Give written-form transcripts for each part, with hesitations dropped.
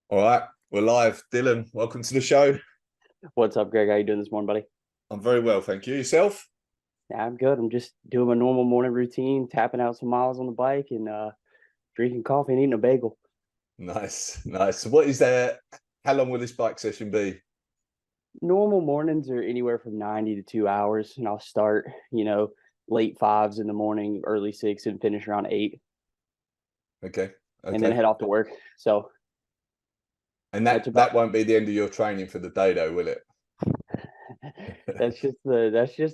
All right, we're live. Dylan, welcome to the show. What's up, Greg? How you doing this morning, buddy? I'm very well, thank you. Yourself? Yeah, I'm good. I'm just doing my normal morning routine, tapping out some miles on the bike and drinking coffee and eating a bagel. Nice, nice. So what is there? How long will this bike session be? Normal mornings are anywhere from 90 to 2 hours, and I'll start, late fives in the morning, early six, and finish around eight, Okay, and then okay. head off to work. So And that's that about won't be the end of your training for the day, though, will it? that's just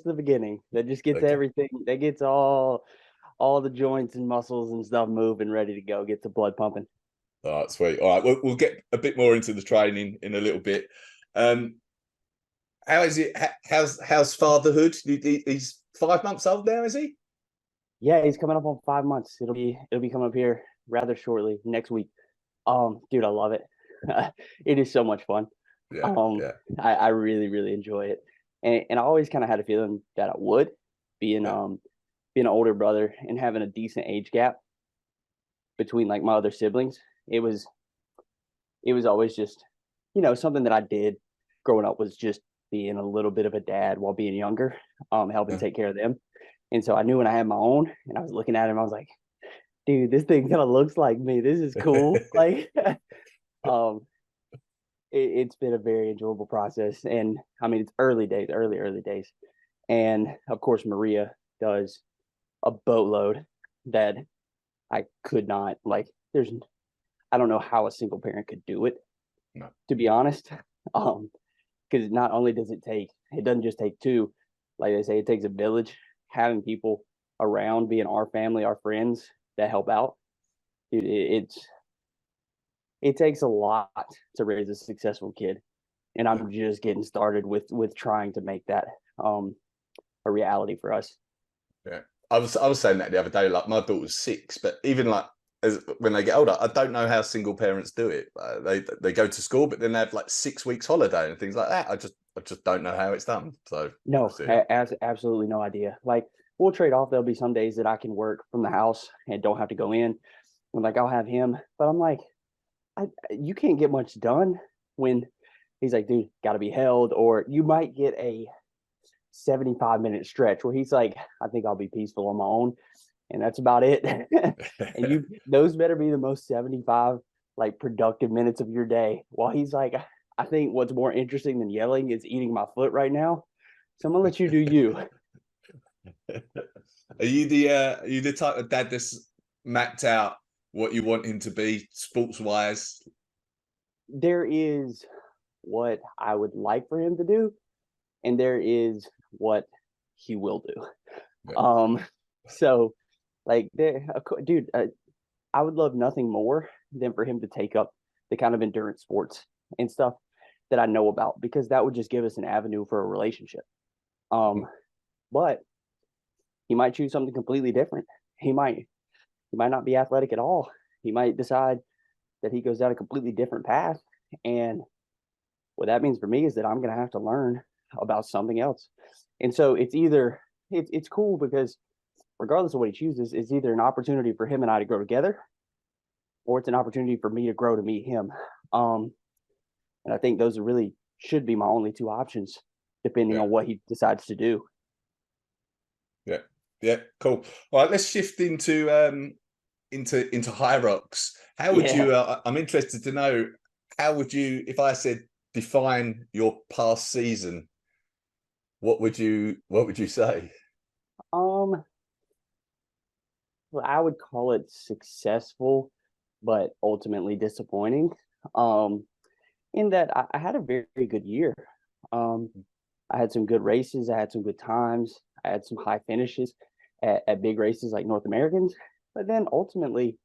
the beginning. That just gets Okay. everything. That gets all the joints and muscles and stuff moving, ready to go. Get the blood pumping. All right, sweet. All right, we'll get a bit more into the training in a little bit. Um, how is it? How's fatherhood? He's 5 months old now, is he? Yeah, he's coming up on 5 months. It'll be coming up here rather shortly next week. Dude, I love it. It is so much fun. Yeah, Um, yeah, I really, really enjoy it. And I always kind of had a feeling that I would, being yeah. being an older brother and having a decent age gap between like my other siblings. It was it was always just, something that I did growing up was just being a little bit of a dad while being younger, helping Yeah. take care of them. And so I knew when I had my own and I was looking at him, I was like, dude, this thing kind of looks like me. This is cool. Like, um, it's been a very enjoyable process. And I mean, it's early days, early days. And of course, Maria does a boatload that I could not, like, I don't know how a single parent could do it, No. to be honest. Um, because not only does it doesn't just take two, like they say, it takes a village. Having people around, being our family, our friends that help out, dude, it takes a lot to raise a successful kid, and Yeah. I'm just getting started with trying to make that a reality for us. Yeah, I was saying that the other day. Like my daughter's 6, but even like as when they get older, I don't know how single parents do it. They go to school, but then they have like 6 weeks holiday and things like that. I just don't know how it's done. So we'll No, see. absolutely no idea. Like we'll trade off. There'll be some days that I can work from the house and don't have to go in. And like I'll have him, but I'm like, you can't get much done when he's like, dude, got to be held, or you might get a 75-minute stretch where he's like, I think I'll be peaceful on my own, and that's about it. And those better be the most 75 like productive minutes of your day. While he's like, I think what's more interesting than yelling is eating my foot right now. So I'm gonna let you do you. Are you the type of dad that's mapped out what you want him to be sports wise? There is what I would like for him to do, and there is what he will do. Yeah, Um, so like there, dude, I would love nothing more than for him to take up the kind of endurance sports and stuff that I know about, because that would just give us an avenue for a relationship. Um, but he might choose something completely different. He might not be athletic at all. He might decide that he goes down a completely different path. And what that means for me is that I'm going to have to learn about something else. And so it's cool because regardless of what he chooses, it's either an opportunity for him and I to grow together, or it's an opportunity for me to grow to meet him. Um, and I think those are really should be my only two options, depending yeah, on what he decides to do. yeah, yeah. Cool. All right, let's shift into HYROX. How would Yeah. you? I'm interested to know how would you, if I said define your past season, what would you say? Um, well, I would call it successful, but ultimately disappointing. Um, in that I had a very, very good year. Um, I had some good races. I had some good times. I had some high finishes at big races like North Americans. But then ultimately,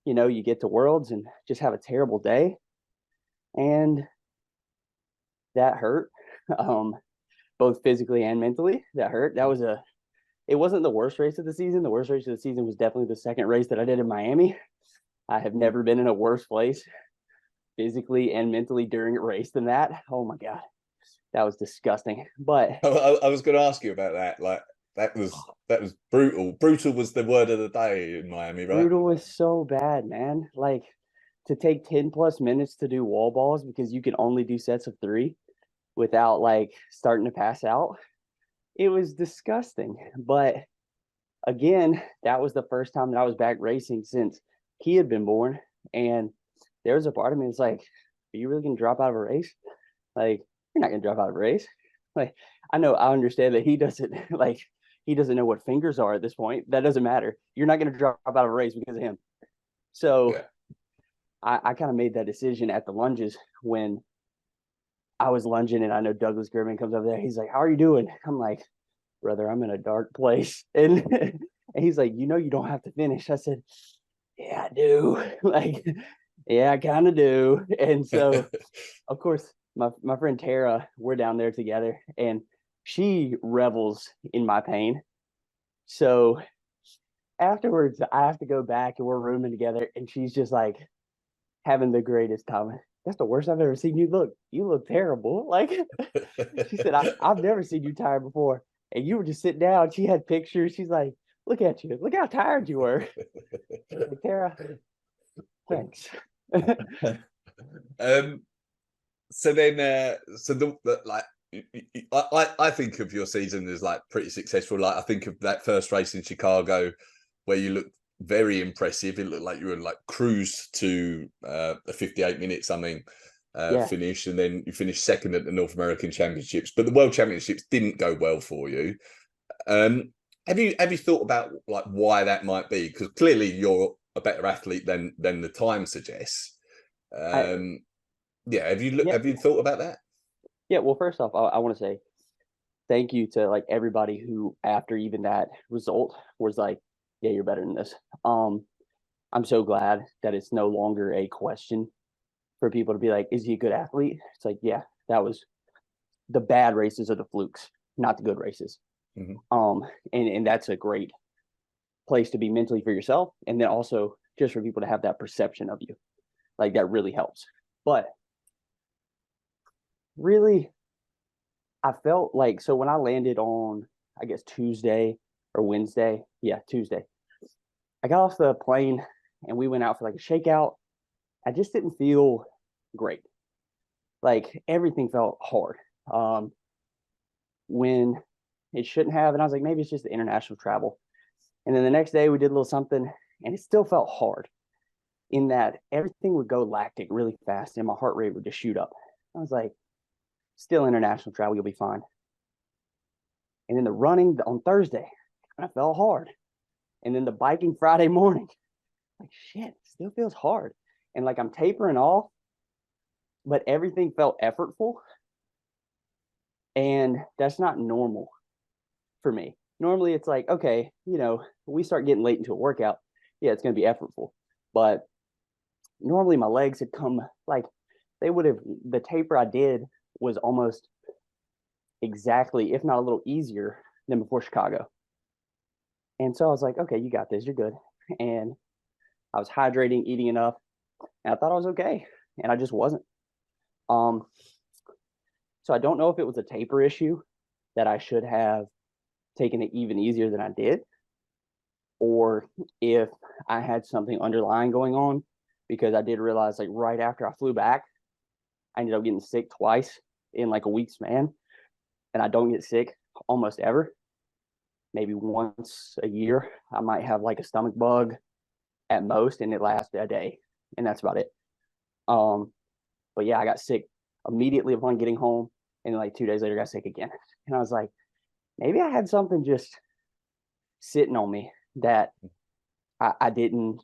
you get to Worlds and just have a terrible day, and that hurt, um, both physically and mentally. That hurt. It wasn't the worst race of the season. The worst race of the season was definitely the second race that I did in Miami. I have never been in a worse place physically and mentally during a race than that. Oh my God, that was disgusting. But I was going to ask you about that. Like that was brutal. Brutal was the word of the day in Miami, right? brutal is so bad, man. Like to take 10 plus minutes to do wall balls because you can only do sets of 3 without like starting to pass out. It was disgusting. But again, that was the first time that I was back racing since he had been born. And there was a part of me that's like, are you really gonna drop out of a race? Like, you're not gonna drop out of a race. Like, I understand that he doesn't like he doesn't know what fingers are at this point. That doesn't matter. You're not gonna drop out of a race because of him. So Yeah. I kind of made that decision at the lunges when I was lunging, and I know Douglas German comes over there. He's like, "How are you doing?" I'm like, "Brother, I'm in a dark place." And and he's like, "You don't have to finish." I said, "Yeah, I do." Like, yeah, I kind of do. And so, of course, my friend Tara, we're down there together, and she revels in my pain. So afterwards, I have to go back, and we're rooming together, and she's just like having the greatest time. That's the worst I've ever seen you look. You look terrible. Like she said, I've never seen you tired before. And you were just sitting down. She had pictures. She's like, look at you. Look how tired you were. Like, Tara, thanks. um, so then, so the like, I think of your season as like pretty successful. Like I think of that first race in Chicago where you looked very impressive. It looked like you were like cruise to a 58 minutes, Yeah. finish, and then you finished second at the North American Championships. But the World Championships didn't go well for you. Um, have you thought about like why that might be? Because clearly you're a better athlete than the time suggests. I Um, yeah, yeah, have you thought about that? yeah. Well, first off, I want to say thank you to like everybody who after even that result was like, yeah, you're better than this. Um, I'm so glad that it's no longer a question for people to be like, is he a good athlete? It's like, yeah, that was the bad races are the flukes, not the good races. Mhm. Um, and that's a great place to be mentally for yourself, and then also just for people to have that perception of you, like that really helps. But really, I felt like so when I landed on, I guess Tuesday or Wednesday, yeah, Tuesday, I got off the plane and we went out for like a shakeout. I just didn't feel great. Like everything felt hard. Um, when it shouldn't have, and I was like, maybe it's just the international travel. And then the next day we did a little something, and it still felt hard in that everything would go lactic really fast and my heart rate would just shoot up. I was like, still international travel, you'll be fine. And then the running on Thursday, I felt hard. And then the biking Friday morning, like shit, still feels hard. And like I'm tapering off, but everything felt effortful. And that's not normal for me. Normally it's like, okay, we start getting late into a workout. Yeah, it's going to be effortful. But normally my legs had come like they would have, the taper I did was almost exactly, if not a little easier than before Chicago. And so I was like, okay, you got this, you're good. And I was hydrating, eating enough, and I thought I was okay. And I just wasn't. Um, so I don't know if it was a taper issue that I should have taken it even easier than I did, or if I had something underlying going on, because I did realize like right after I flew back, I ended up getting sick twice in like a week span. And I don't get sick almost ever. Maybe once a year, I might have like a stomach bug at most, and it lasts a day, and that's about it. Um, but yeah, I got sick immediately upon getting home, and then like 2 days later, got sick again. And I was like, maybe I had something just sitting on me that I didn't,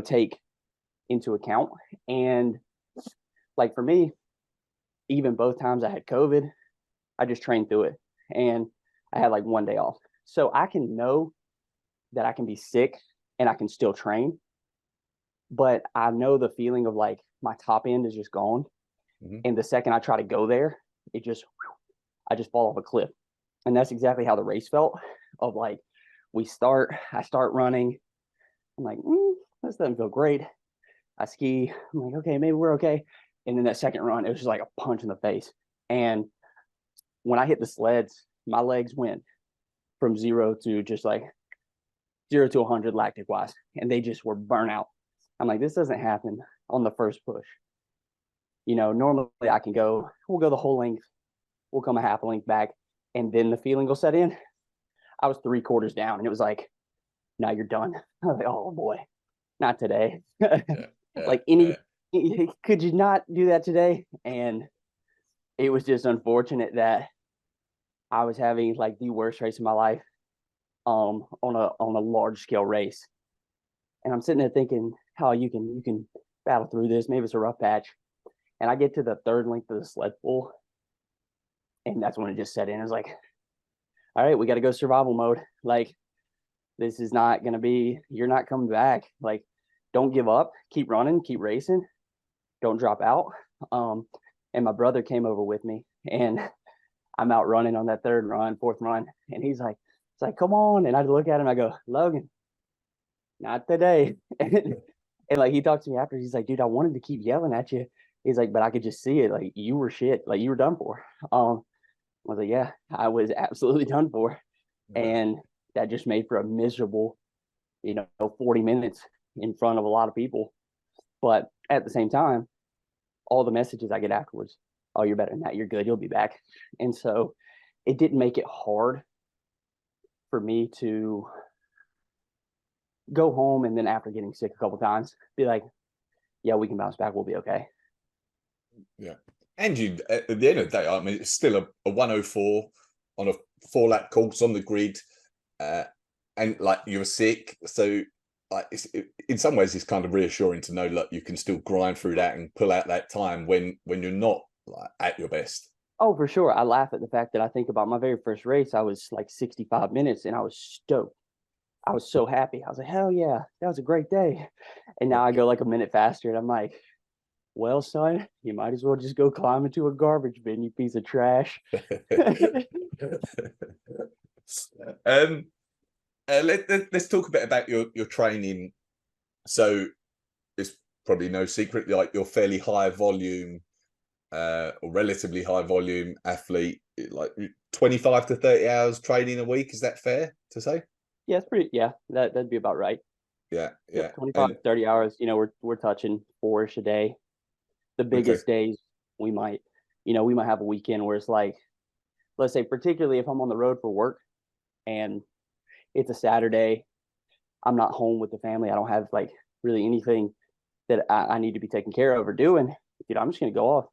take into account. And like for me, even both times I had COVID, I just trained through it, and I had like one day off, so I can know that I can be sick and I can still train, but I know the feeling of like my top end is just gone. Mhm. And the second I try to go there, I just fall off a cliff. And that's exactly how the race felt of like, I start running. I'm like, this doesn't feel great. I ski. I'm like, okay, maybe we're okay. And then that second run, it was just like a punch in the face. And when I hit the sleds, my legs went from zero to just like 0 to 100 lactic wise, and they just were burnt out. I'm like, this doesn't happen on the first push. Normally I can go, we'll go the whole length, we'll come a half a length back, and then the feeling will set in. I was 3/4 down, and it was like, now you're done. I was like, oh boy, not today. Yeah, yeah, Like any, yeah, could you not do that today? And it was just unfortunate that I was having like the worst race of my life, on a large scale race. And I'm sitting there thinking how you can battle through this. Maybe it's a rough patch. And I get to the third length of the sled pull, and that's when it just set in. It's like, all right, we got to go survival mode. Like, this is not going to be, you're not coming back. Like, don't give up, keep running, keep racing, don't drop out. Um, and my brother came over with me, and I'm out running on that third run, fourth run, and it's like, come on. And I look at him, I go, Logan, not today. And like he talked to me after, he's like, dude, I wanted to keep yelling at you. He's like, but I could just see it, like you were shit, like you were done for. I was like, yeah, I was absolutely done for. yeah, And that just made for a miserable, 40 minutes in front of a lot of people. But at the same time, all the messages I get afterwards, oh, you're better than that, you're good, you'll be back. And so it didn't make it hard for me to go home and then after getting sick a couple times, be like, yeah, we can bounce back, we'll be okay. yeah. And you, at the end of the day, I mean, it's still a 104 on a 4 lap course on the grid, uh, and like you were sick, so like in some ways it's kind of reassuring to know that you can still grind through that and pull out that time when you're not like at your best. Oh, for sure. I laugh at the fact that I think about my very first race. I was like 65 minutes and I was stoked. I was so happy. I was like, hell yeah, that was a great day. And now I go like a minute faster and I'm like, well, son, you might as well just go climb into a garbage bin, you piece of trash. um, let's talk a bit about your training. So it's probably no secret, like you're fairly high volume, or relatively high volume athlete, like 25 to 30 hours training a week. Is that fair to say? Yeah, it's pretty, yeah, that'd be about right. Yeah, Yep, yeah. 25 And to 30 hours, we're touching four-ish a day. The okay, biggest days we might, we might have a weekend where it's like, let's say, particularly if I'm on the road for work and it's a Saturday, I'm not home with the family. I don't have like really anything that I need to be taken care of or doing. I'm just gonna go off,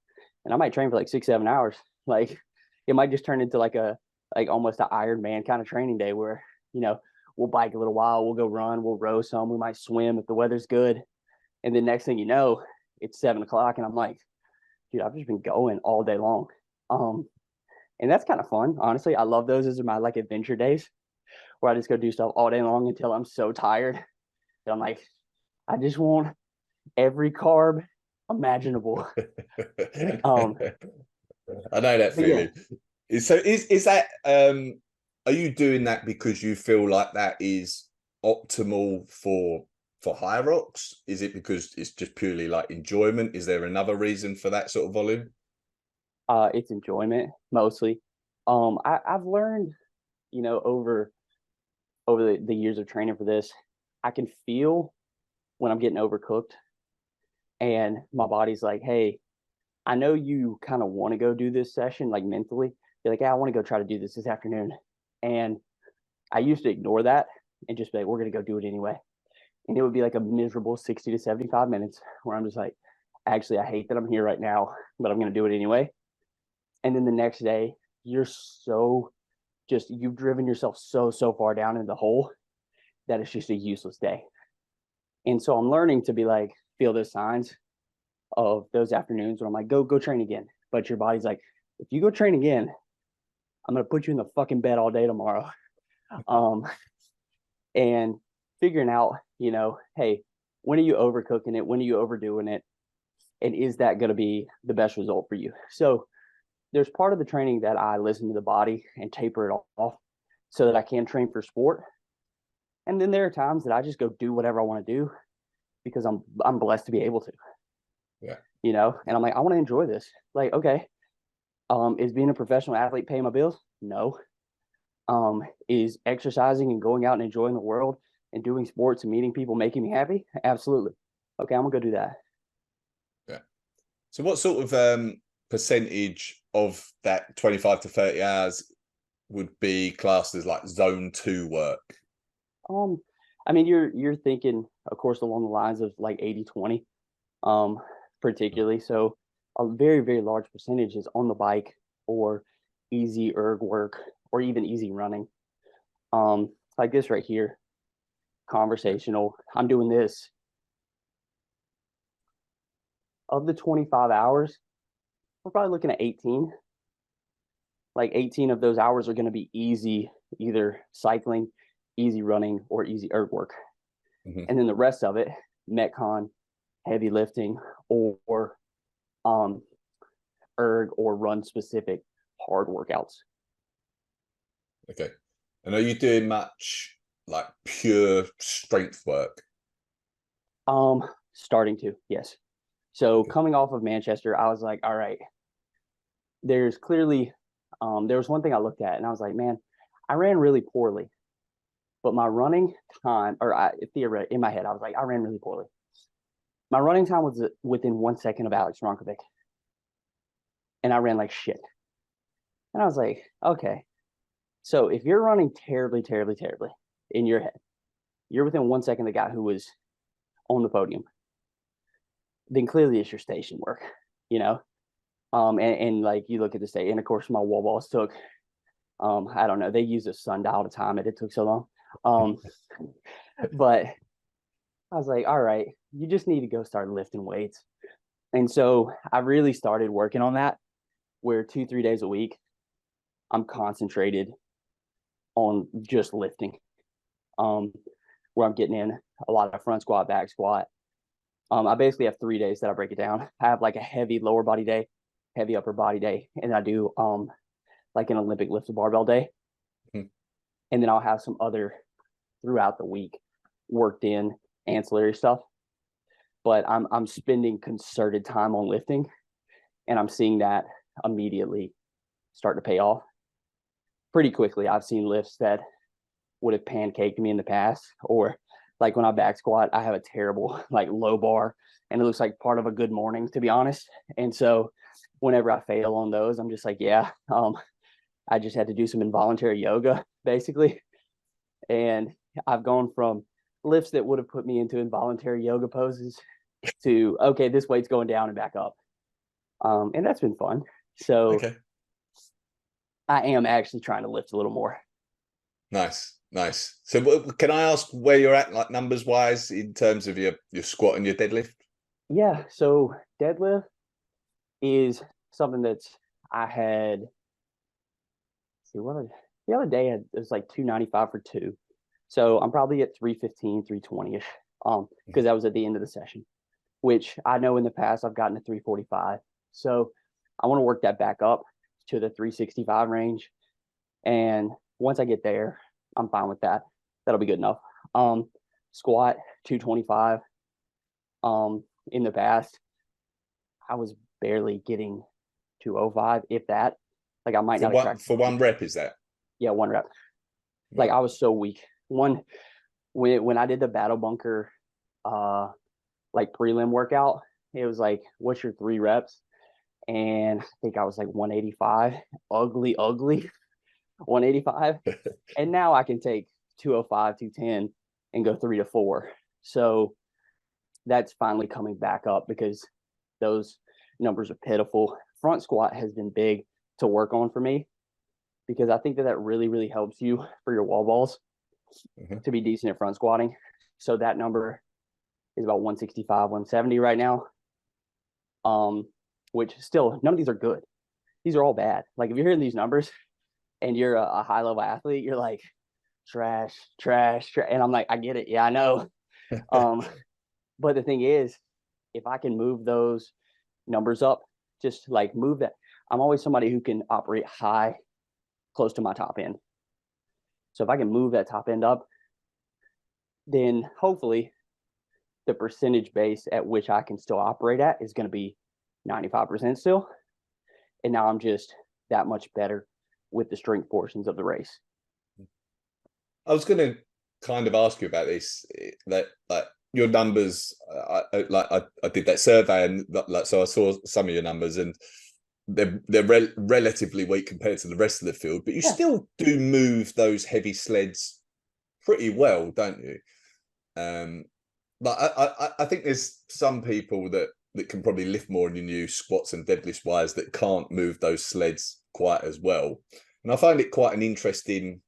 and I might train for like 6-7 hours. Like it might just turn into like almost an Iron Man kind of training day where we'll bike a little while, we'll go run, we'll row some, we might swim if the weather's good, and then next thing you know, it's 7 o'clock, and I'm like, dude, I've just been going all day long. Um, and that's kind of fun, honestly. I love those as my like adventure days where I just go do stuff all day long until I'm so tired that I'm like, I just want every carb imaginable. Um, I know that but yeah, feeling. So is that are you doing that because you feel like that is optimal for HYROX? Is it because it's just purely like enjoyment? Is there another reason for that sort of volume? it's enjoyment mostly. I've learned, over the years of training for this, I can feel when I'm getting overcooked, and my body's like, hey, I know you kind of want to go do this session, like mentally. You're like, yeah, I want to go try to do this afternoon. And I used to ignore that and just be like, we're going to go do it anyway. And it would be like a miserable 60 to 75 minutes where I'm just like, actually, I hate that I'm here right now, but I'm going to do it anyway. And then the next day, you're so you've driven yourself so far down in the hole that it's just a useless day. And so I'm learning to be like, feel those signs of those afternoons when I'm like, go train again. But your body's like, if you go train again, I'm gonna put you in the fucking bed all day tomorrow. Um, and figuring out, hey, when are you overcooking it? When are you overdoing it? And is that gonna be the best result for you? So there's part of the training that I listen to the body and taper it off so that I can train for sport. And then there are times that I just go do whatever I want to do because I'm blessed to be able to, Yeah. and I'm like, I want to enjoy this. Like, okay, is being a professional athlete paying my bills? No. Is exercising and going out and enjoying the world and doing sports and meeting people making me happy? Absolutely. Okay, I'm gonna go do that. Yeah. So what sort of percentage of that 25 to 30 hours would be classed as like zone 2 work? Um, I mean, you're thinking, of course, along the lines of like 80/20, particularly. So a very, very large percentage is on the bike or easy erg work or even easy running. Like this right here, conversational. I'm doing this of the 25 hours. We're probably looking at 18. Like 18 of those hours are going to be easy, either cycling, easy running, or easy erg work. Mm-hmm. And then the rest of it, metcon, heavy lifting, or um, erg or run specific hard workouts. Okay. And are you doing much like pure strength work? Starting to, yes. So Okay. coming off of Manchester, I was like, all right, there's clearly there was one thing I looked at and I was like, man, I ran really poorly, but my running time, or in my head, I was like, I ran really poorly. My running time was within 1 second of Alex Ronkovic, and I ran like shit. And I was like, okay, so if you're running terribly, terribly, terribly in your head, you're within 1 second of the guy who was on the podium, then clearly it's your station work, you know? And like you look at the state, and of course my wall balls took, I don't know, they used a sundial to time it. It took so long. But I was like, all right, you just need to go start lifting weights. And so I really started working on that, where 2, 3 days a week, I'm concentrated on just lifting. Where I'm getting in a lot of front squat, back squat. I basically have 3 days that I break it down. I have like a heavy lower body day, heavy upper body day, and I do like an Olympic lift barbell day. Mm-hmm. And then I'll have some other throughout the week worked in ancillary stuff. But I'm spending concerted time on lifting, and I'm seeing that immediately start to pay off pretty quickly. I've seen lifts that would have pancaked me in the past, or like when I back squat, I have a terrible like low bar, and it looks like part of a good morning, to be honest. And so whenever I fail on those, I'm just like, yeah, I just had to do some involuntary yoga basically. And I've gone from lifts that would have put me into involuntary yoga poses to, okay, this weight's going down and back up. And that's been fun. So Okay. I am actually trying to lift a little more. Nice. Nice. So can I ask where you're at, like numbers wise, in terms of your squat and your deadlift? Yeah. So deadlift is something that's I had. See what the other day it was like 295 for two. So I'm probably at 315, 320 ish. Because that was at the end of the session, which I know in the past I've gotten to 345. So I want to work that back up to the 365 range. And once I get there, I'm fine with that. That'll be good enough. Squat 225. In the past, I was barely getting 205, if that. Like I might not have cracked For one rep, is that? yeah, one rep. Like Right. I was so weak. One when I did the battle bunker like prelim workout, it was like, what's your 3 reps? And I think I was like 185, ugly, ugly 185. And now I can take 205, 210 and go 3 to 4. So that's finally coming back up because those numbers are pitiful. Front squat has been big to work on for me because I think that that really, really helps you for your wall balls Mm-hmm. to be decent at front squatting. So that number is about 165, 170 right now. Which still none of these are good. These are all bad. Like if you're hearing these numbers and you're a high level athlete, you're like trash, trash, trash. And I'm like, I get it. Yeah, I know. Um, but the thing is, if I can move those numbers up, just like move that. I'm always somebody who can operate high, close to my top end. So if I can move that top end up, then hopefully the percentage base at which I can still operate at is going to be 95% still. And now I'm just that much better with the strength portions of the race. I was going to kind of ask you about this, that like your numbers, I did that survey, and like, so I saw some of your numbers, and they're relatively weak compared to the rest of the field, but you Yeah. still do move those heavy sleds pretty well, don't you? But I think there's some people that can probably lift more than you, squats and deadlifts wise, that can't move those sleds quite as well. And I find it quite an interesting,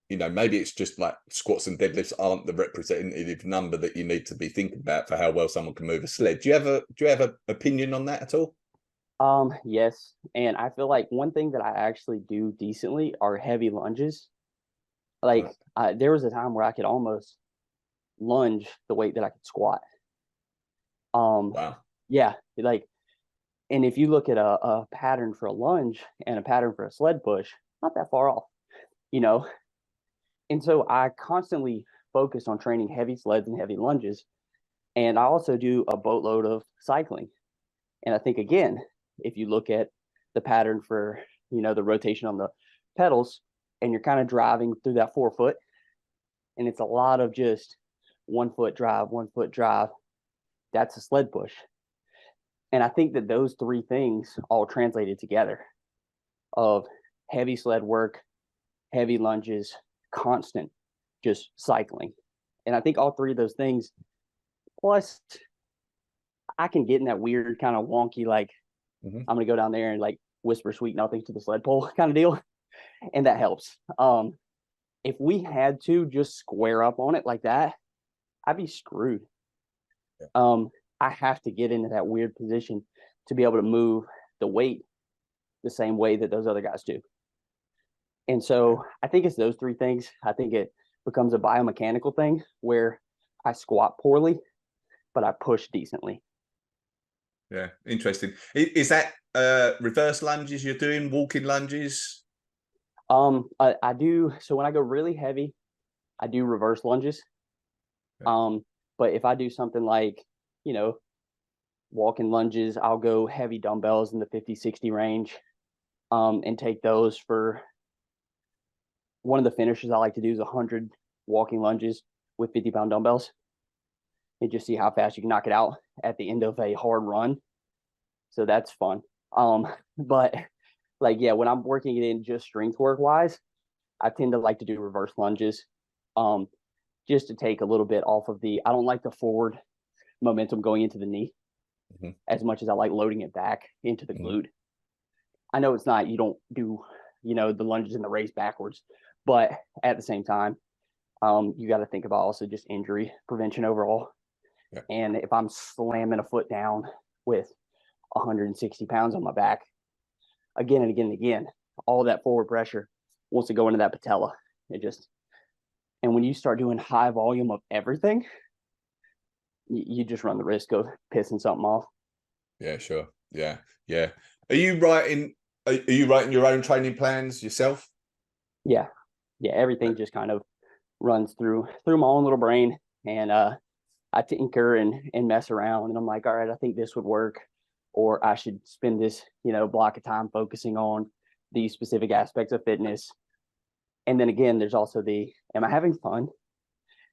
maybe it's just like squats and deadlifts aren't the representative number that you need to be thinking about for how well someone can move a sled. Do you have an opinion on that at all? Yes, and I feel like one thing that I actually do decently are heavy lunges. Like, Right. there was a time where I could almost lunge the weight that I could squat. Um, Wow. yeah, like, and if you look at a pattern for a lunge and a pattern for a sled push, not that far off, you know. And so I constantly focus on training heavy sleds and heavy lunges, and I also do a boatload of cycling. And I think again, if you look at the pattern for, the rotation on the pedals, and you're kind of driving through that 4 foot, and it's a lot of just 1 foot drive, 1 foot drive, that's a sled push. And I think that those three things all translated together of heavy sled work, heavy lunges, constant just cycling. And I think all three of those things, plus I can get in that weird kind of wonky, like, Mm-hmm. I'm gonna go down there and like whisper sweet nothings to the sled pole kind of deal. And that helps. If we had to just square up on it like that, I'd be screwed. Yeah. I have to get into that weird position to be able to move the weight the same way that those other guys do. And so I think it's those three things. I think it becomes a biomechanical thing where I squat poorly, but I push decently. Yeah, interesting. Is that reverse lunges you're doing, walking lunges? I do. So when I go really heavy, I do reverse lunges. Yeah. But if I do something like, you know, walking lunges, I'll go heavy dumbbells in the 50, 60 range, and take those for one of the finishes I like to do is 100 walking lunges with 50-pound dumbbells and just see how fast you can knock it out at the end of a hard run. So that's fun. But like, yeah, when I'm working it in just strength work wise, I tend to like to do reverse lunges, just to take a little bit off of I don't like the forward momentum going into the knee Mm-hmm. as much as I like loading it back into the Mm-hmm. glute. I know it's not, you don't do, the lunges and the raise backwards, but at the same time, you got to think about also just injury prevention overall. Yeah. And if I'm slamming a foot down with 160 pounds on my back again and again and again, all that forward pressure wants to go into that patella. And when you start doing high volume of everything, you just run the risk of pissing something off. Yeah, sure. Yeah, yeah. Are you writing? Are you writing your own training plans yourself? Yeah, everything just kind of runs through my own little brain, and I tinker and mess around, and I'm like, all right, I think this would work, or I should spend this block of time focusing on these specific aspects of fitness. And then again, there's also am I having fun,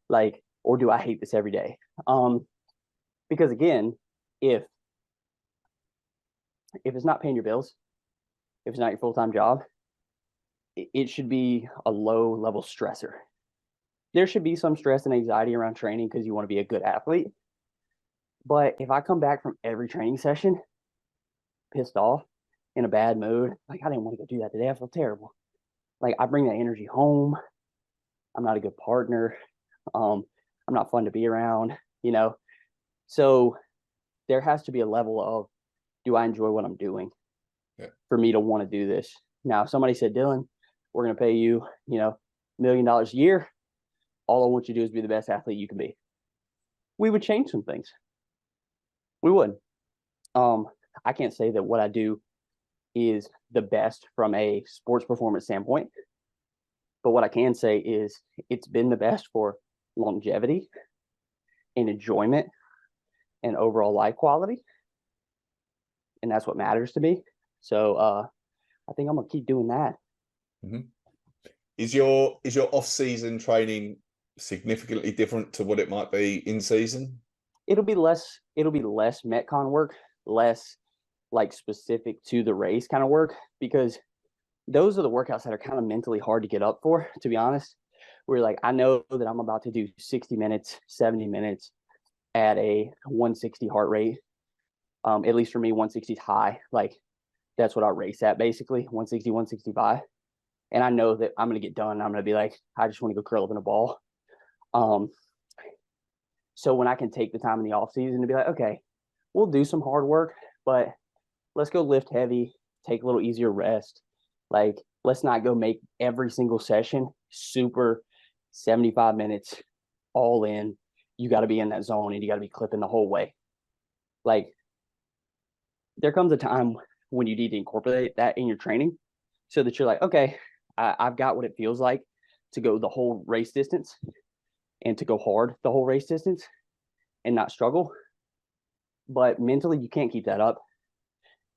like, or do I hate this every day? Because again, if it's not paying your bills, if it's not your full-time job, it should be a low level stressor. There should be some stress and anxiety around training because you want to be a good athlete. But if I come back from every training session pissed off, in a bad mood, like, I didn't want to go do that today, I feel terrible. Like, I bring that energy home. I'm not a good partner. I'm not fun to be around. So there has to be a level of, do I enjoy what I'm doing, for me to want to do this? Now, if somebody said, Dylan, we're going to pay you, $1 million a year, all I want you to do is be the best athlete you can be, we would change some things. We would. I can't say that what I do is the best from a sports performance standpoint, but what I can say is it's been the best for longevity and enjoyment and overall life quality, and that's what matters to me. So I think I'm gonna keep doing that. Mm-hmm. Is your off season training significantly different to what it might be in season? It'll be less metcon work, less like specific to the race kind of work, because those are the workouts that are kind of mentally hard to get up for, to be honest. Where like I know that I'm about to do 60 minutes, 70 minutes at a 160 heart rate. At least for me, 160 is high. Like that's what I race at basically, 160, 165. And I know that I'm gonna get done. I'm gonna be like, I just want to go curl up in a ball. Um, so when I can take the time in the off season to be like, okay, we'll do some hard work, but let's go lift heavy, take a little easier rest. Like, let's not go make every single session super 75 minutes all in. You got to be in that zone and you got to be clipping the whole way. Like, there comes a time when you need to incorporate that in your training so that you're like, okay, I've got what it feels like to go the whole race distance and to go hard the whole race distance and not struggle. But mentally, you can't keep that up.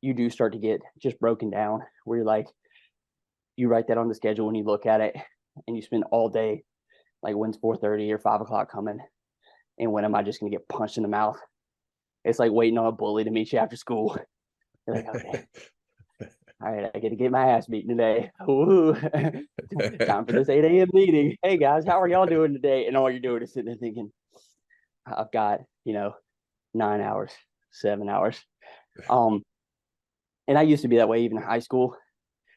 You do start to get just broken down where you're like, you write that on the schedule and you look at it and you spend all day like, when's 4:30 or 5 o'clock coming? And when am I just going to get punched in the mouth? It's like waiting on a bully to meet you after school. You're like, okay, all right, I get to get my ass beaten today. Ooh. Time for this 8 a.m. meeting. Hey guys, how are y'all doing today? And all you're doing is sitting there thinking, I've got, 9 hours, 7 hours. And I used to be that way even in high school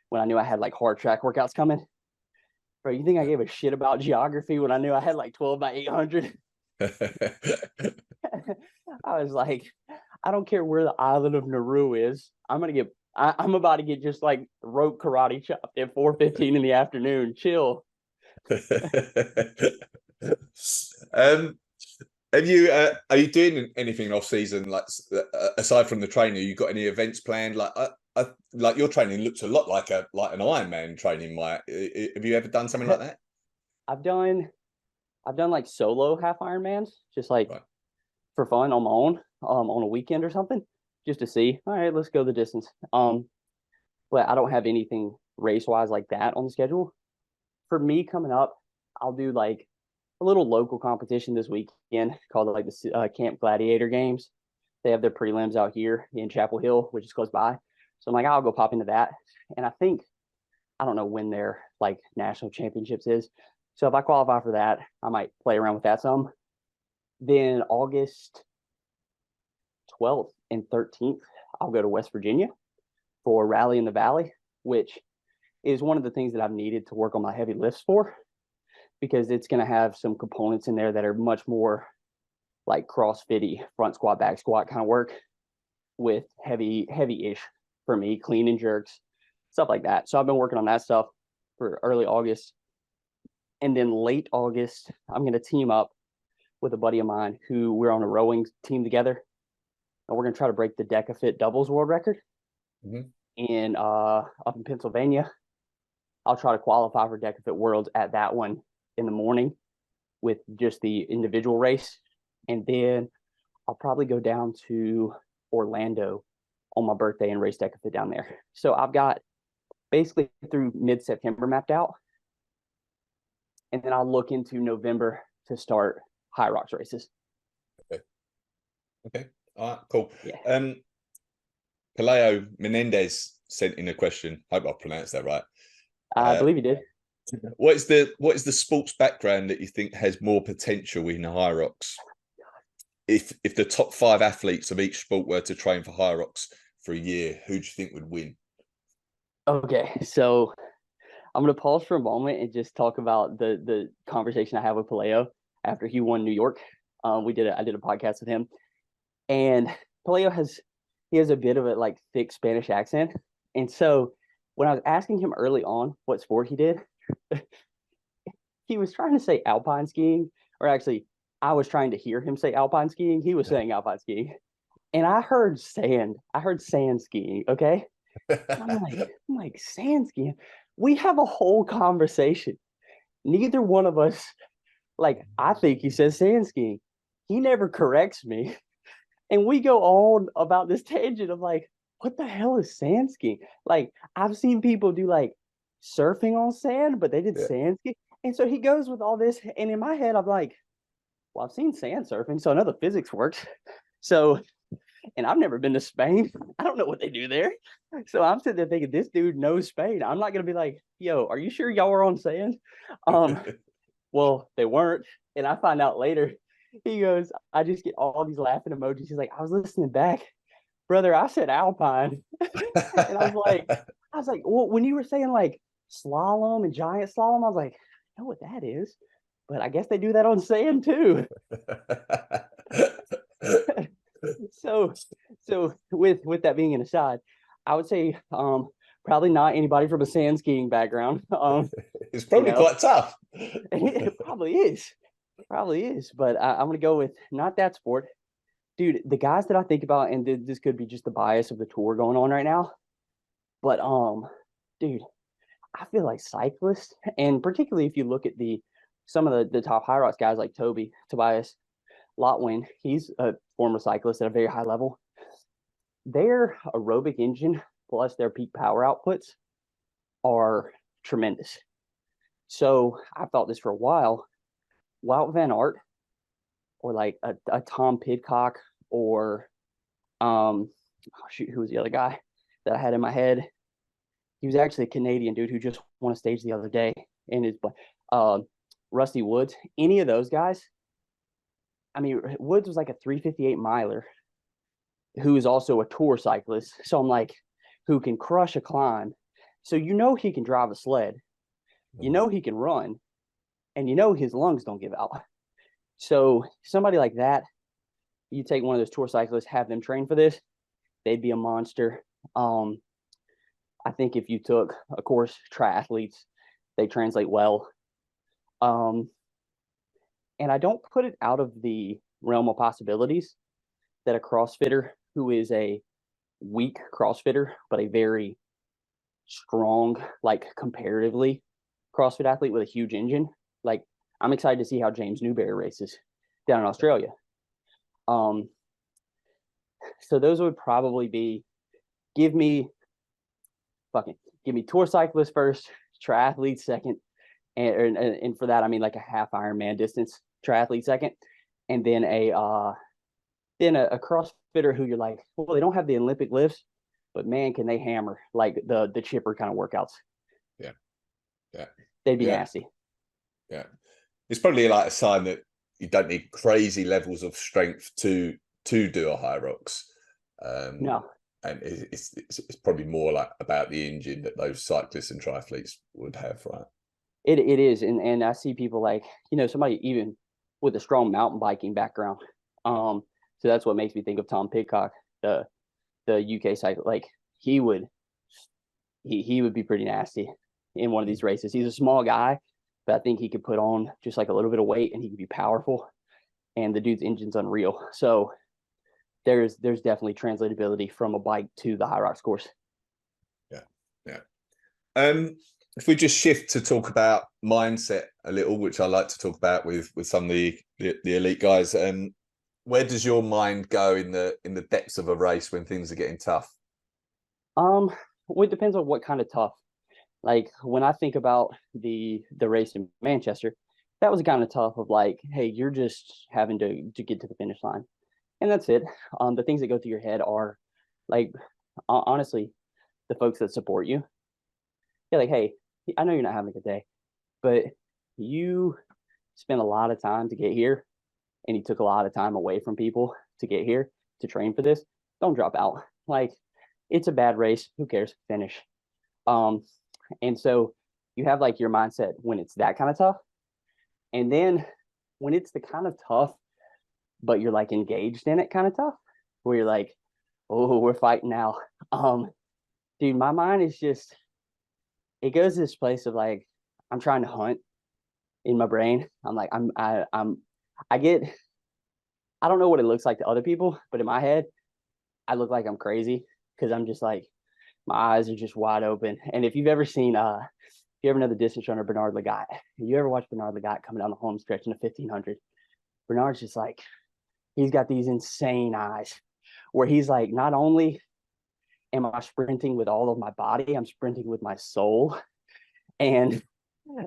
when I knew I had like hard track workouts coming. Bro, you think I gave a shit about geography when I knew I had like 12 by 800? I was like, I don't care where the island of Nauru is. I'm about to get just like rope karate chopped at 4:15 in the afternoon. Chill. Have you are you doing anything off season, like aside from the training? You got any events planned? Like your training looks a lot like an Ironman training. Might have you ever done something like that? I've done like solo half Ironmans, just like Right. for fun on my own, on a weekend or something, just to see. All right, let's go the distance. But I don't have anything race wise like that on the schedule. For me coming up, I'll do like a little local competition this weekend called like the Camp Gladiator Games. They have their prelims out here in Chapel Hill, which is close by. So I'm like, I'll go pop into that. And I don't know when their like national championships is. So if I qualify for that, I might play around with that some. Then August 12th and 13th, I'll go to West Virginia for Rally in the Valley, which is one of the things that I've needed to work on my heavy lifts for, because it's going to have some components in there that are much more like CrossFit-y, front squat, back squat kind of work with heavy-ish for me, clean and jerks, stuff like that. So I've been working on that stuff for early August. And then late August, I'm going to team up with a buddy of mine who we're on a rowing team together. And we're going to try to break the DecaFit doubles world record in up in Pennsylvania. I'll try to qualify for DecaFit Worlds at that one in the morning with just the individual race. And then I'll probably go down to Orlando on my birthday and race DecaFit down there. So I've got basically through mid-September mapped out. And then I'll look into November to start HYROX races. Okay. All right, cool. Yeah. Paleo Menendez sent in a question. Hope I pronounced that right. I believe you did. What is the sports background that you think has more potential in HYROX? If the top 5 athletes of each sport were to train for HYROX for a year, who do you think would win? Okay, so I'm going to pause for a moment and just talk about the conversation I had with Paleo after he won New York. I did a podcast with him, and Paleo has a bit of a like thick Spanish accent, and so when I was asking him early on what sport he did, he was trying to say alpine skiing, or actually, I was trying to hear him say alpine skiing. He was saying alpine skiing, and I heard sand. I heard sand skiing. Okay, I'm like sand skiing. We have a whole conversation. Neither one of us, like, I think he says sand skiing. He never corrects me. And we go on about this tangent of like, what the hell is sand skiing? Like, I've seen people do like surfing on sand, but they did sand skiing. And so he goes with all this, and in my head, I'm like, well, I've seen sand surfing, so I know the physics works. So, and I've never been to Spain. I don't know what they do there. So I'm sitting there thinking, this dude knows Spain. I'm not gonna be like, yo, are you sure y'all were on sand? Well, they weren't. And I find out later, he goes, I just get all these laughing emojis. He's like, I was listening back, brother. I said Alpine. And I was like, well, when you were saying like slalom and giant slalom, I was like, I know what that is, but I guess they do that on sand too. So, so with that being an aside, I would say probably not anybody from a sand skiing background. It's You probably know, quite tough. it probably is, but I'm gonna go with not that sport, dude. The guys that I think about, and this could be just the bias of the tour going on right now, but dude, I feel like cyclists, and particularly if you look at some of the top HYROX guys like Tobias Lotwin, he's a former cyclist at a very high level. Their aerobic engine plus their peak power outputs are tremendous. So I've thought this for a while. Wout Van Aert or like a Tom Pidcock or oh shoot, who was the other guy that I had in my head? He was actually a Canadian dude who just won a stage the other day in his Rusty Woods. Any of those guys, I mean, Woods was like a 358 miler who is also a tour cyclist. So I'm like, who can crush a climb. So you know he can drive a sled, you know he can run, and you know his lungs don't give out. So somebody like that, you take one of those tour cyclists, have them train for this, they'd be a monster. I think if you took, of course, triathletes, they translate well. And I don't put it out of the realm of possibilities that a CrossFitter who is a weak CrossFitter, but a very strong, like comparatively CrossFit athlete with a huge engine. Like I'm excited to see how James Newberry races down in Australia. So those would probably be give me tour cyclists first, triathletes second, and for that I mean like a half Ironman distance triathlete second, and then a CrossFitter who you're like, well, they don't have the Olympic lifts, but man, can they hammer like the chipper kind of workouts? Yeah, yeah, They'd be yeah, nasty. yeah. It's probably like a sign that you don't need crazy levels of strength to do a HYROX. No, And it's probably more like about the engine that those cyclists and triathletes would have, right? it is, and I see people like somebody even with a strong mountain biking background. So that's what makes me think of Tom Pidcock, the UK cycle. Like he would be pretty nasty in one of these races. He's a small guy, but I think he could put on just like a little bit of weight and he could be powerful. And the dude's engine's unreal. So there's definitely translatability from a bike to the HYROX course. Yeah, yeah. If we just shift to talk about mindset a little, which I like to talk about with some of the elite guys, where does your mind go in the depths of a race when things are getting tough? Well, it depends on what kind of tough. Like when I think about the race in Manchester, that was kind of tough of like, hey, you're just having to get to the finish line. And that's it. The things that go through your head are like honestly, the folks that support you. You're like, hey, I know you're not having a good day, but you spent a lot of time to get here and you took a lot of time away from people to get here to train for this. Don't drop out. Like it's a bad race. Who cares? Finish. And so you have like your mindset when it's that kind of tough. And then when it's the kind of tough, but you're like engaged in it kind of tough, where you're like, oh, we're fighting now. Dude, my mind is just it goes to this place of like I'm trying to hunt in my brain. I'm like I get I don't know what it looks like to other people, but in my head, I look like I'm crazy because I'm just like my eyes are just wide open. And if you've ever seen if you ever know the distance runner Bernard Lagat, you ever watch Bernard Lagat coming down the home stretch in the 1500, Bernard's just like he's got these insane eyes where he's like, not only am I sprinting with all of my body, I'm sprinting with my soul. And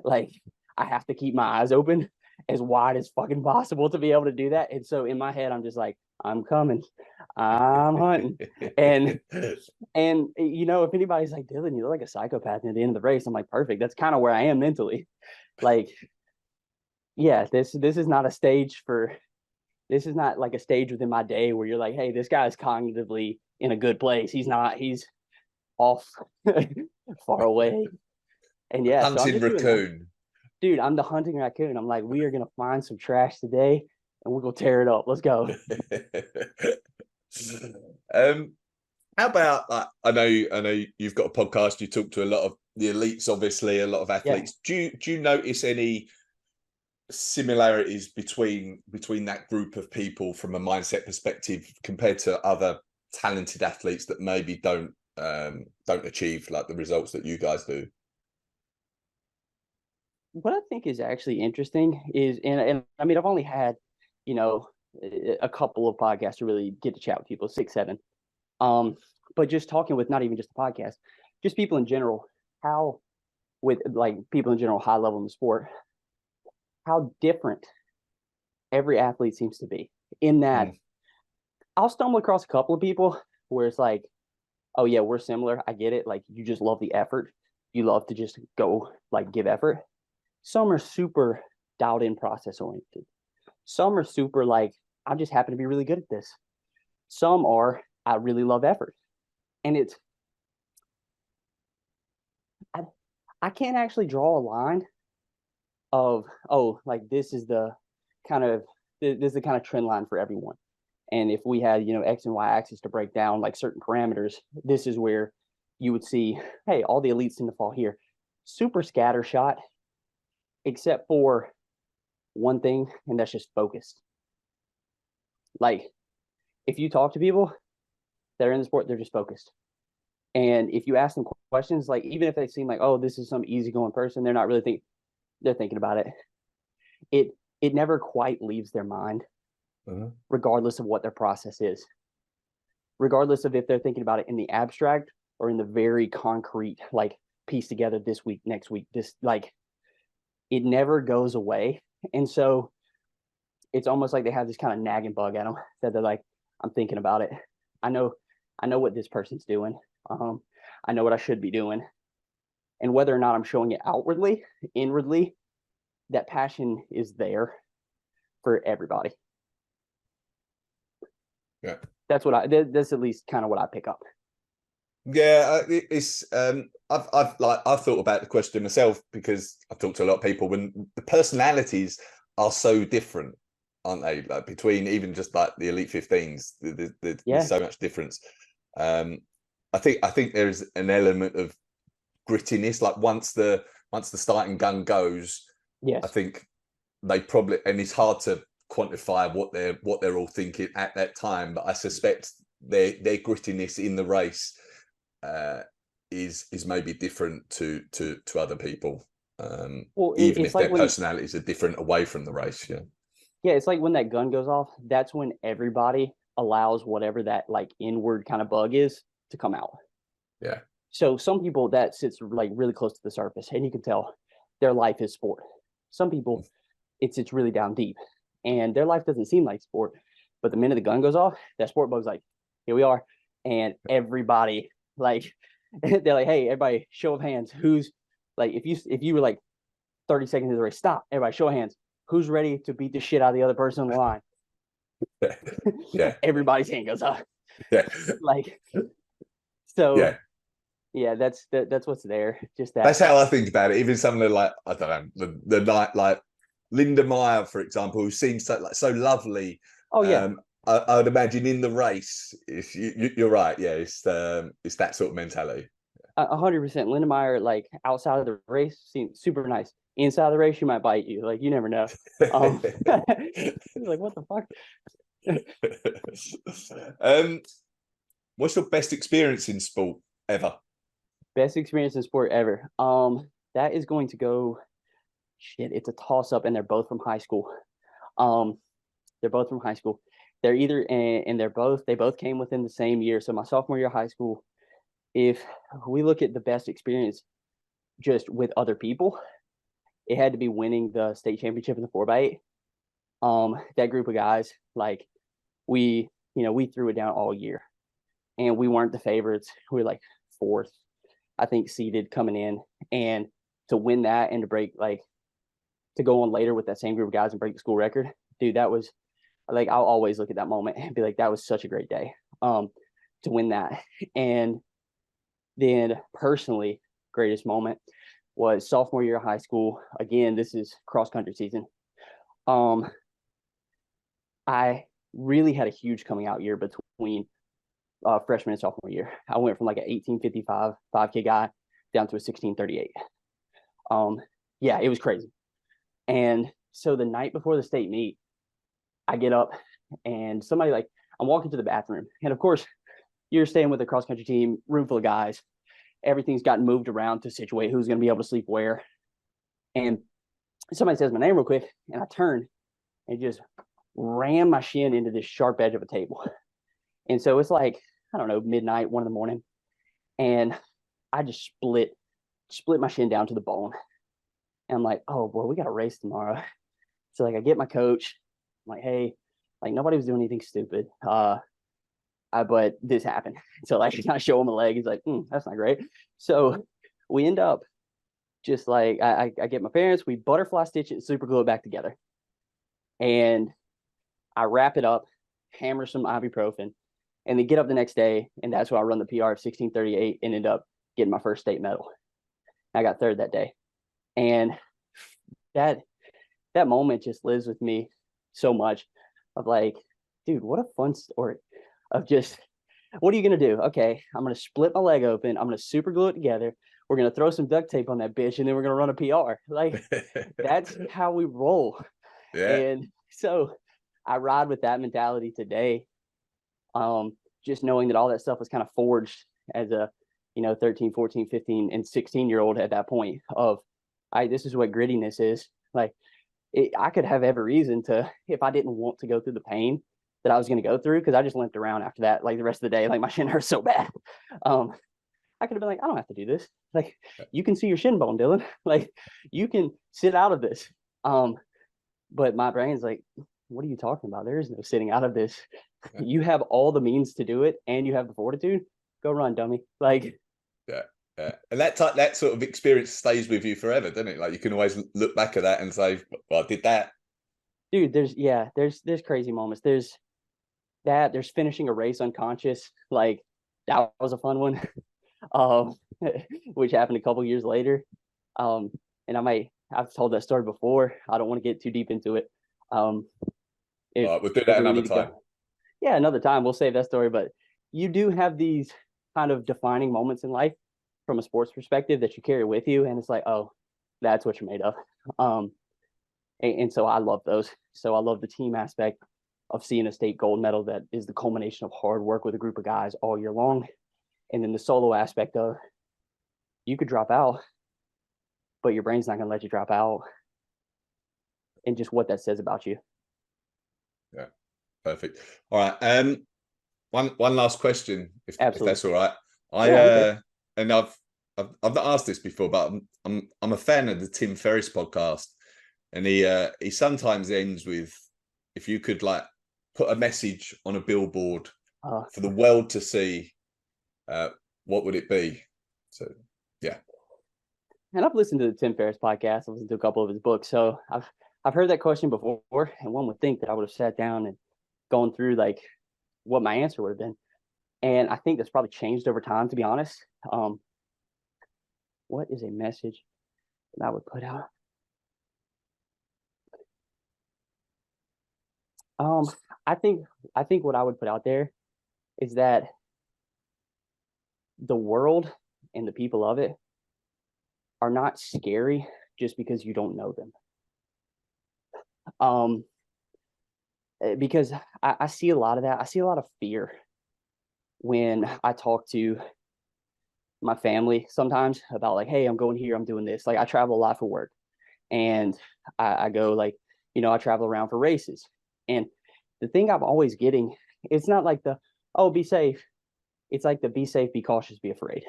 like I have to keep my eyes open as wide as fucking possible to be able to do that. And so in my head, I'm just like, I'm coming, I'm hunting. And if anybody's like, Dylan, you look like a psychopath near the end of the race, I'm like, perfect. That's kind of where I am mentally. Like, yeah, this is not a stage for this is not like a stage within my day where you're like, hey, this guy's cognitively in a good place. He's not, he's off far away. And yeah, so I'm Hunting just doing that. raccoon. Dude, I'm the hunting raccoon. I'm like, we are gonna find some trash today and we're gonna tear it up. Let's go. um, how about like, I know you've got a podcast. You talk to a lot of the elites, obviously, a lot of Yeah. athletes. Do you notice any similarities between that group of people from a mindset perspective compared to other talented athletes that maybe don't achieve like the results that you guys do? What I think is actually interesting is, and I mean, I've only had, a couple of podcasts to really get to chat with people, 6, 7. But just talking with not even just the podcast, just people in general, how with like people in general, high level in the sport, how different every athlete seems to be. In that, I'll stumble across a couple of people where it's like, oh yeah, we're similar. I get it. Like you just love the effort. You love to just go like give effort. Some are super dialed in process oriented. Some are super like, I just happen to be really good at this. Some are, I really love effort. And I can't actually draw a line of, oh, like this is the kind of, this is the kind of trend line for everyone. And if we had, X and Y axis to break down like certain parameters, this is where you would see, hey, all the elites seem to fall here. Super scatter shot, except for one thing, and that's just focused. Like if you talk to people that are in the sport, they're just focused. And if you ask them questions, like even if they seem like, oh, this is some easygoing person, they're not really thinking, they're thinking about it. It never quite leaves their mind, regardless of what their process is. Regardless of if they're thinking about it in the abstract or in the very concrete, like piece together this week, next week, this like it never goes away. And so it's almost like they have this kind of nagging bug at them that they're like, I'm thinking about it. I know what this person's doing. I know what I should be doing. And whether or not I'm showing it outwardly, inwardly, that passion is there for everybody. Yeah. That's that's at least kind of what I pick up. Yeah, it's I've thought about the question myself because I've talked to a lot of people when the personalities are so different, aren't they? Like between even just like the elite 15s, there's so much difference. I think there is an element of grittiness. Like once the starting gun goes, yes, I think they probably, and it's hard to quantify what they're all thinking at that time, but I suspect their grittiness in the race is maybe different to other people. well, even it's if like their when personalities are different away from the race. yeah, it's like when that gun goes off, that's when everybody allows whatever that like inward kind of bug is to come out. Yeah. So some people that sits like really close to the surface and you can tell their life is sport. Some people it's really down deep and their life doesn't seem like sport. But the minute the gun goes off, that sport bug's like, here we are. And everybody like they're like, hey, everybody, show of hands. Who's like if you were like 30 seconds into the race, stop, everybody, show of hands. Who's ready to beat the shit out of the other person on the line? Yeah. Everybody's hand goes up. Yeah. Like so yeah, that's what's there. Just that. That's how I think about it. Even some of the like, I don't know, the night like Linda Meyer, for example, who seems so lovely. Oh yeah. I would imagine in the race, if you're right, yeah, it's that sort of mentality. 100%. Linda Meyer, like outside of the race, seems super nice. Inside the race, she might bite you. Like you never know. Like what the fuck? What's your best experience in sport ever? Best experience in sport ever. That is going to go. Shit, it's a toss up, and they're both from high school. They're both from high school. They're either and they both came within the same year. So my sophomore year of high school. If we look at the best experience, just with other people, it had to be winning the state championship in the 4x8. That group of guys, like we threw it down all year, and we weren't the favorites. We were like fourth, I think, seeded coming in, and to win that and to break, like, to go on later with that same group of guys and break the school record, dude, that was like, I'll always look at that moment and be like, that was such a great day, to win that. And then personally, greatest moment was sophomore year of high school. Again, this is cross country season. I really had a huge coming out year between freshman and sophomore year. I went from like an 1855 5K guy down to a 1638. Yeah, it was crazy. And so the night before the state meet, I get up and somebody, like, I'm walking to the bathroom. And of course, you're staying with a cross country team, room full of guys. Everything's gotten moved around to situate who's going to be able to sleep where. And somebody says my name real quick, and I turn and just ram my shin into this sharp edge of a table. And so it's like, I don't know, midnight, 1 a.m. And I just split my shin down to the bone. And I'm like, oh, boy, we got a race tomorrow. So, like, I get my coach. I'm like, hey, like, nobody was doing anything stupid. But this happened. So, like, I show him a leg. He's like, that's not great. So we end up just like, I get my parents, we butterfly stitch it and super glue it back together. And I wrap it up, hammer some ibuprofen, and then get up the next day. And that's where I run the PR of 1638 and end up getting my first state medal. I got third that day. And that moment just lives with me so much, of like, dude, what a fun story of just, what are you going to do? Okay, I'm going to split my leg open. I'm going to super glue it together. We're going to throw some duct tape on that bitch, and then we're going to run a PR. Like, that's how we roll. Yeah. And so I ride with that mentality today. Just knowing that all that stuff was kind of forged as a, 13, 14, 15, and 16-year-old at that point of, this is what grittiness is. Like, I could have every reason to, if I didn't want to go through the pain that I was going to go through, because I just limped around after that, like the rest of the day, like my shin hurts so bad. I could have been like, I don't have to do this. Like, you can see your shin bone, Dylan. Like, you can sit out of this. But my brain's like, what are you talking about? There is no sitting out of this. You have all the means to do it, and you have the fortitude. Go run, dummy. Like, yeah. And that sort of experience stays with you forever, doesn't it? Like, you can always look back at that and say, well, I did that. Dude, there's crazy moments. There's finishing a race unconscious. Like, that was a fun one. Which happened a couple years later. And I've told that story before. I don't want to get too deep into it. We'll do that another time. Yeah, another time. We'll save that story. But you do have these kind of defining moments in life from a sports perspective that you carry with you. And it's like, oh, that's what you're made of. And so I love those. So I love the team aspect of seeing a state gold medal that is the culmination of hard work with a group of guys all year long. And then the solo aspect of, you could drop out, but your brain's not going to let you drop out. And just what that says about you. Yeah, perfect. All right. One last question, if that's all right. And I've not asked this before, but I'm a fan of the Tim Ferriss podcast, and he sometimes ends with, if you could, like, put a message on a billboard for the world to see, what would it be? So, yeah. And I've listened to the Tim Ferriss podcast. I've listened to a couple of his books. So I've heard that question before, and one would think that I would have sat down and gone through, like, what my answer would have been. And I think that's probably changed over time, to be honest. What is a message that I would put out? I think what I would put out there is that the world and the people of it are not scary just because you don't know them. Because I see a lot of that. I see a lot of fear when I talk to my family sometimes about, like, hey, I'm going here, I'm doing this. Like, I travel a lot for work, and I go, like, I travel around for races. And the thing I'm always getting, it's not like the, oh, be safe. It's like the be safe, be cautious, be afraid.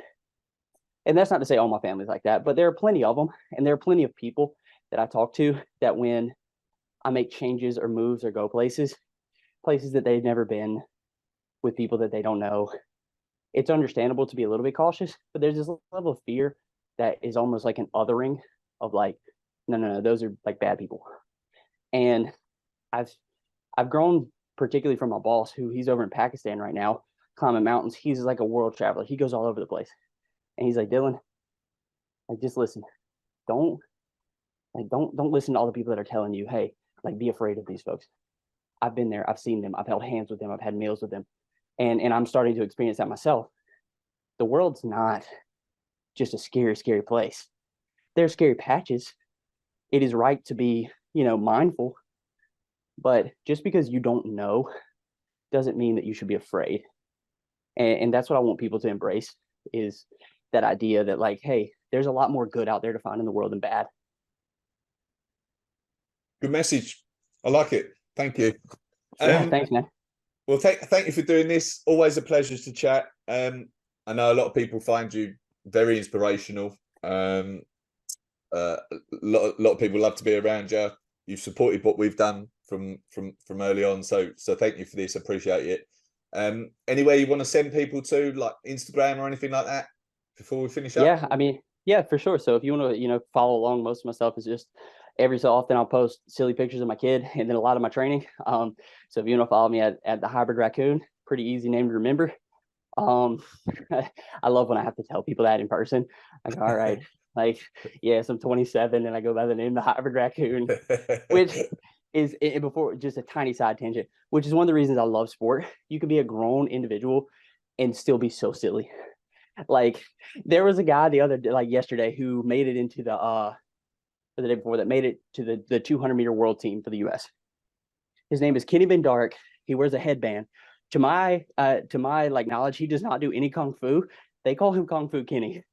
And that's not to say all my family's like that, but there are plenty of them, and there are plenty of people that I talk to that when I make changes or moves or go places that they've never been, with people that they don't know, it's understandable to be a little bit cautious, but there's this level of fear that is almost like an othering of like, no, no, no, those are like bad people. And I've I've grown particularly from my boss, who he's over in Pakistan right now, climbing mountains. He's like a world traveler. He goes all over the place. And he's like, Dylan, like just listen. Don't don't listen to all the people that are telling you, hey, like be afraid of these folks. I've been there, I've seen them, I've held hands with them, I've had meals with them. And I'm starting to experience that myself. The world's not just a scary, scary place. There's scary patches. It is right to be, mindful, but just because you don't know doesn't mean that you should be afraid. And that's what I want people to embrace, is that idea that like, hey, there's a lot more good out there to find in the world than bad. Good message. I like it. Thank you. Yeah, thanks, man. Well, thank you for doing this. Always a pleasure to chat. I know a lot of people find you very inspirational. A lot of people love to be around you. You've supported what we've done from early on. So thank you for this. Appreciate it. Anywhere you want to send people to, like Instagram or anything like that, before we finish up? Yeah, I mean, yeah, for sure. So if you want to, follow along, most of my stuff is just every so often I'll post silly pictures of my kid and then a lot of my training. So if you want to follow me at the Hybrid Raccoon, pretty easy name to remember. I love when I have to tell people that in person. I go, all right, like, yes, I'm 27 and I go by the name the Hybrid Raccoon, which is, before, just a tiny side tangent, which is one of the reasons I love sport. You can be a grown individual and still be so silly. Like, there was a guy yesterday, who made it into or the day before that, made it to the 200-meter world team for the U.S. His name is Kenny Bendark. He wears a headband. To my like knowledge, he does not do any kung fu. They call him Kung Fu Kenny.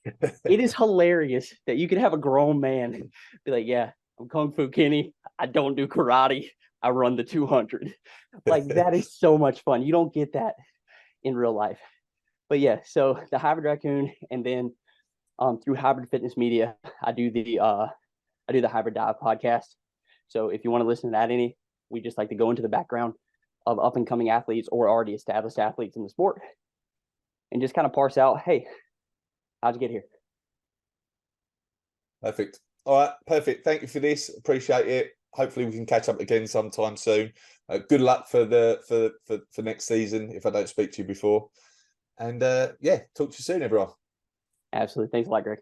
It is hilarious that you could have a grown man be like, yeah, I'm Kung Fu Kenny. I don't do karate. I run the 200. Like, that is so much fun. You don't get that in real life. But yeah, so the Hybrid Raccoon, and then through Hybrid Fitness Media, I do the Hybrid Dive podcast. So if you want to listen to that, we just like to go into the background of up and coming athletes or already established athletes in the sport, and just kind of parse out, hey, how'd you get here? Perfect. All right, perfect. Thank you for this. Appreciate it. Hopefully we can catch up again sometime soon. Good luck for next season, if I don't speak to you before. And yeah, talk to you soon, everyone. Absolutely. Thanks a lot, Greg.